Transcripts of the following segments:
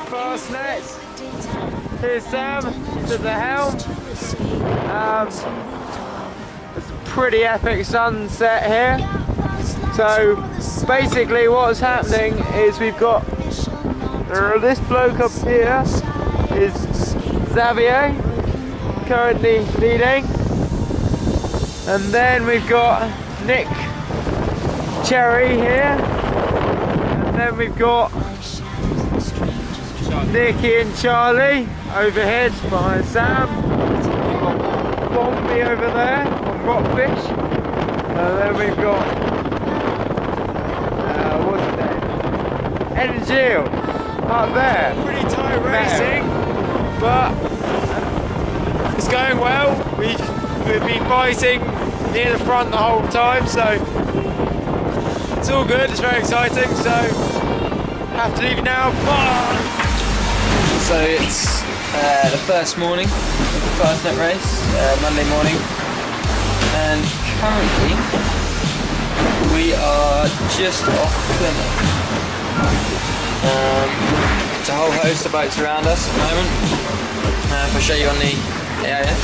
Fastnet. Here's Sam, he's at the helm. It's a pretty epic sunset here. So basically what's happening is we've got this bloke up here is Xavier, currently leading. And then we've got Nick Cherry here. And then we've got Nicky and Charlie overhead behind Sam. Bombi over there on Rockfish. And then we've got what's his name? Energy up there. Pretty tight racing, but it's going well. We've been biting near the front the whole time, so it's all good. It's very exciting. So have to leave now. Bye. So it's the first morning of the Fastnet race, Monday morning, and currently we are just off Plymouth. There's a whole host of boats around us at the moment. If I show you on the AIS.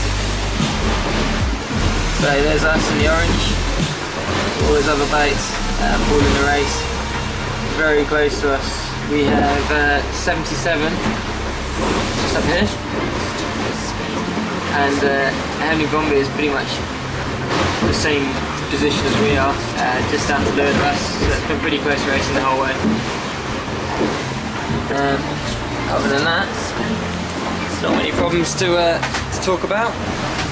So there's us in the orange, all those other boats, all in the race. Very close to us, we have 77. Just up here, and Henry Bombi is pretty much the same position as we are, just down to the third of us, so it's been pretty close racing the whole way. Other than that, not many problems to talk about.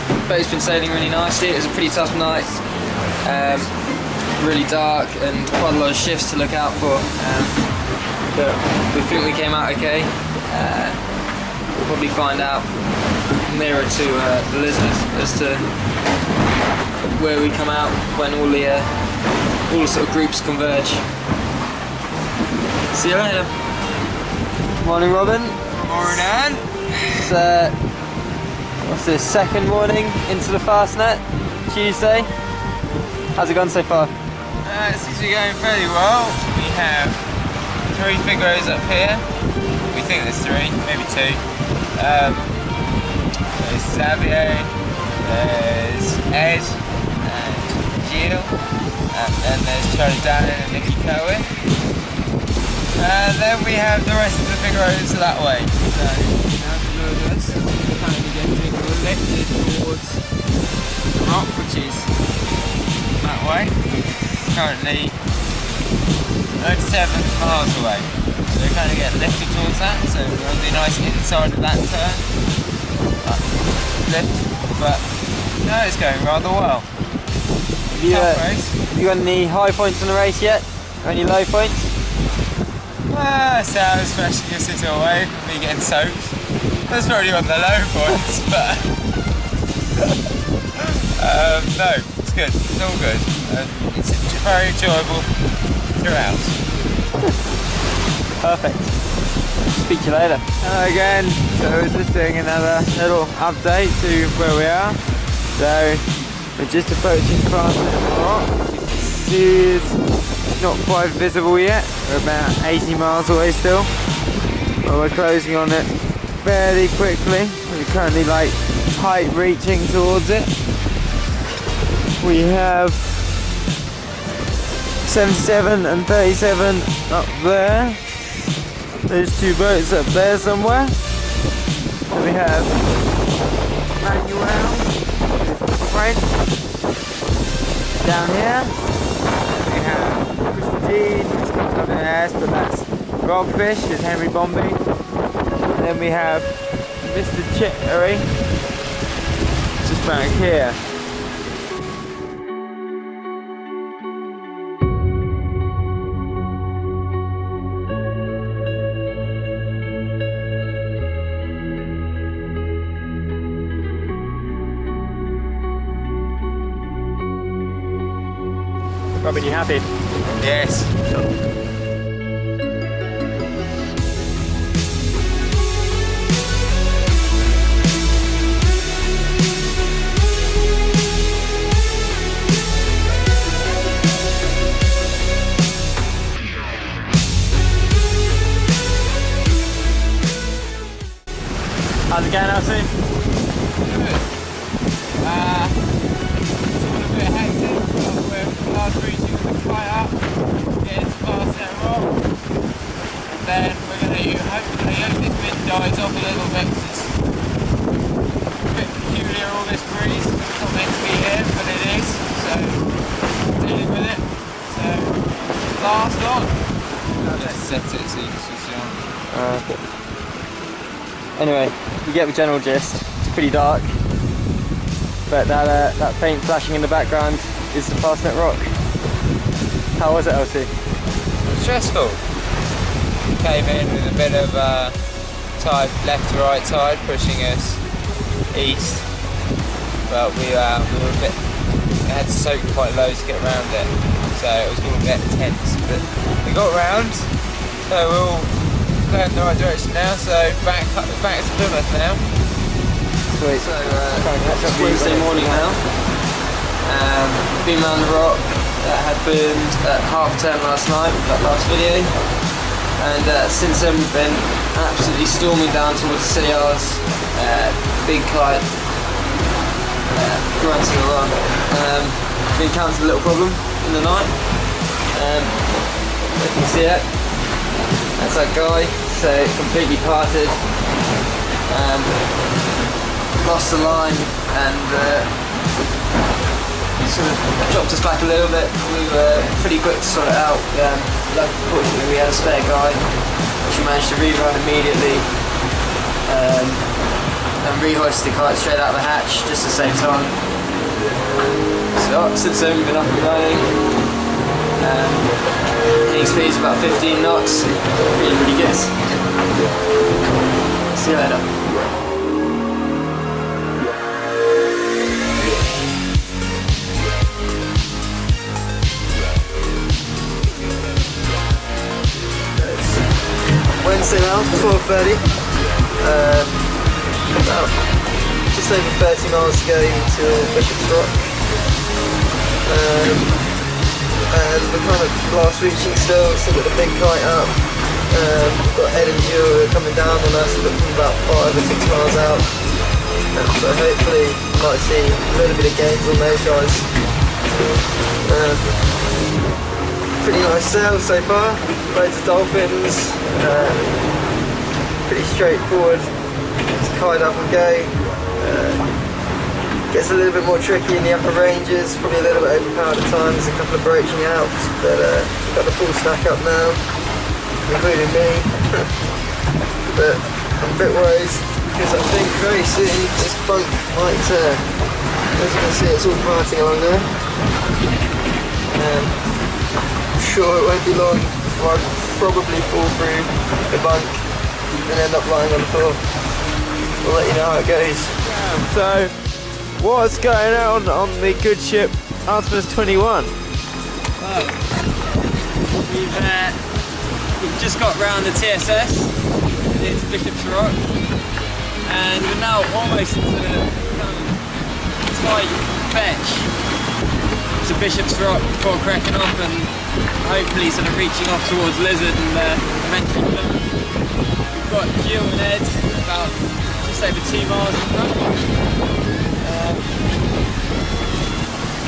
The boat's been sailing really nicely. It was a pretty tough night, really dark and quite a lot of shifts to look out for, but we think we came out okay. We'll probably find out nearer to the lizard as to where we come out when all the sort of groups converge. See you later. Morning, Robin. Morning. It's what's this, second morning into the Fastnet, Tuesday. How's it gone so far? It seems to be going fairly well. We have 3 figures up here. We think there's 3, maybe 2. There's Xavier, there's Ed and Jill, and then there's Charlie Dannon and Nicky Cohen. And then we have the rest of the figures that way. So we have below us, we're currently getting lifted towards the rock, which is that way. Currently 37 miles away. So we're kind of getting lifted towards that, so we're on the nice inside of that turn. Lift, but no, it's going rather well. Tough race. Have you got any high points in the race yet? Or any low points? Sam smashing your sitter away from me getting soaked. That's probably on the low points, but no, it's good. It's all good. It's very enjoyable throughout. Perfect. Speak to you later. Hello again. So we're just doing another little update to where we are. So we're just approaching Fastnet Rock. It's not quite visible yet. We're about 80 miles away still. But we're closing on it fairly quickly. We're currently like tight reaching towards it. We have 77 and 37 up there. There's 2 boats up there somewhere. Then we have Manuel, who's French, down here. Then we have Christine, which comes up in the S, but that's Rockfish, is Henry Bombi. And then we have Mr. Chittery, just back here. Robin, you happy? Yes. How's it going, Elsey? Good. It's all a bit hectic, but we're fast reaching the kite up, getting to Fastnet Rock, and then we're going to hopefully hope this wind dies off a little bit because it's a bit peculiar, all this breeze. It's not meant to be here, but it is, so dealing with it. So blast on. I'll just set it so you can see on. Anyway, you get the general gist. It's pretty dark, but that faint flashing in the background is the Fastnet Rock. How was it, Elsey? Stressful. Came in with a bit of tide, left to right tide pushing us east, but we were a bit. We had to soak quite low to get around it, so it was all a bit tense. But we got round, so we're all going in the right direction now. So back to Plymouth now. Sweet. So it's Wednesday morning now. Been around the rock. Had boomed at 10:30 last night, that last video. And since then we've been absolutely storming down towards the CRs. Big kite grunting along. We encountered a little problem in the night. You can see it. That's that guy. So completely parted. Lost the line and sort of dropped us back a little bit. We were pretty quick to sort it out. Fortunately we had a spare guy which we managed to rerun immediately and rehoisted the kite straight out of the hatch just to save time. So since then we've been up and running. Hitting speeds about 15 knots. Pretty good. See you later. Wednesday now, 12:30. About just over 30 miles to go to Bishop's Rock. And we're kind of blast reaching still got the big kite up. We've got Ed and Jill coming down on us, but from about 5 or 6 miles out. So hopefully we might see a little bit of gains on those guys. Pretty nice sail so far, loads of dolphins, pretty straightforward, just kite up and go. Gets a little bit more tricky in the upper ranges, probably a little bit overpowered at times, a couple of broaching outs, but we've got the full stack up now, including me. But I'm a bit worried because I think very soon this bunk might turn. As you can see, it's all parting along there. Sure it won't be long before I probably fall through the bunk and end up lying on the floor. We'll let you know how it goes. So, what's going on the good ship Artemis 21? Well, we've just got round the TSS into Bishop's Rock, and we're now almost into the tight fetch to Bishop's Rock before cracking off and hopefully sort of reaching off towards Lizard and eventually Plymouth. We've got Jill and Ed about just over 2 miles in front.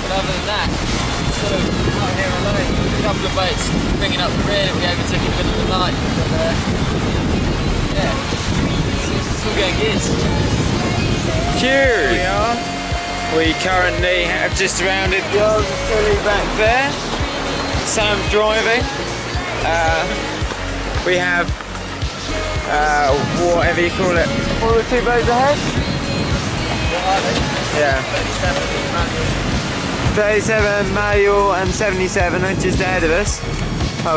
But other than that, sort of out here alone. A couple of boats bringing up the rear that we overtook in the middle of the night. But yeah, it's all going good. Cheers! We currently have just rounded the old Philly back there. Sam's driving. We have whatever you call it. What are the 2 boats ahead? Yeah. 37 manual and 77 are just ahead of us.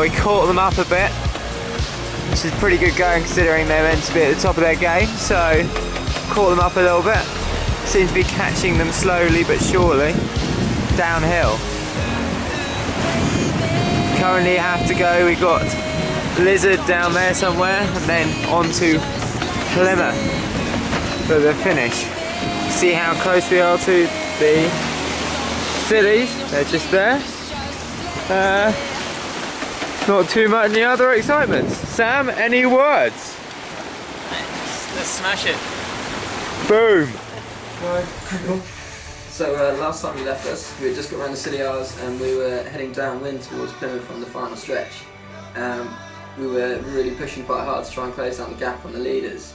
We caught them up a bit, which is pretty good going considering they're meant to be at the top of their game. So caught them up a little bit. Seems to be catching them slowly but surely downhill. Currently have to go, we got Lizard down there somewhere and then on to Plymouth for the finish. See how close we are to the Phillies, they're just there. Not too much any other excitement. Sam, any words? Let's smash it. Boom! So last time you left us, we had just got around the Scilly Isles and we were heading downwind towards Plymouth on the final stretch. We were really pushing quite hard to try and close down the gap on the leaders.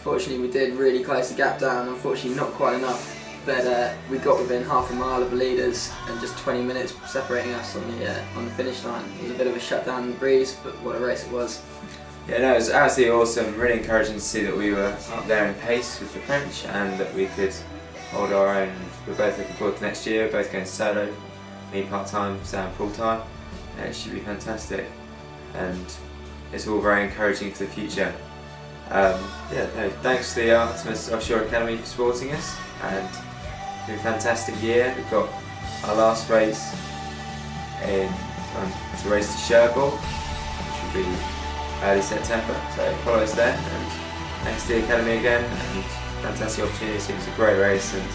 Fortunately we did really close the gap down, unfortunately not quite enough, but we got within half a mile of the leaders and just 20 minutes separating us on the finish line. It was a bit of a shutdown in the breeze, but what a race it was. Yeah, no, it was absolutely awesome, really encouraging to see that we were up there in pace with the French and that we could hold our own. We're both looking forward to next year, both going solo, me part-time, Sam full-time, and it should be fantastic. And it's all very encouraging for the future. Thanks to the Artemis Offshore Academy for supporting us, and it's been a fantastic year. We've got our last race to race to Cherbourg, which will be early September, so follow us there. And thanks to the Academy again, and fantastic opportunity. It was a great race and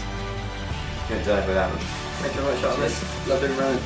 couldn't do it without them. Thank you very much, Artemis. Love doing running.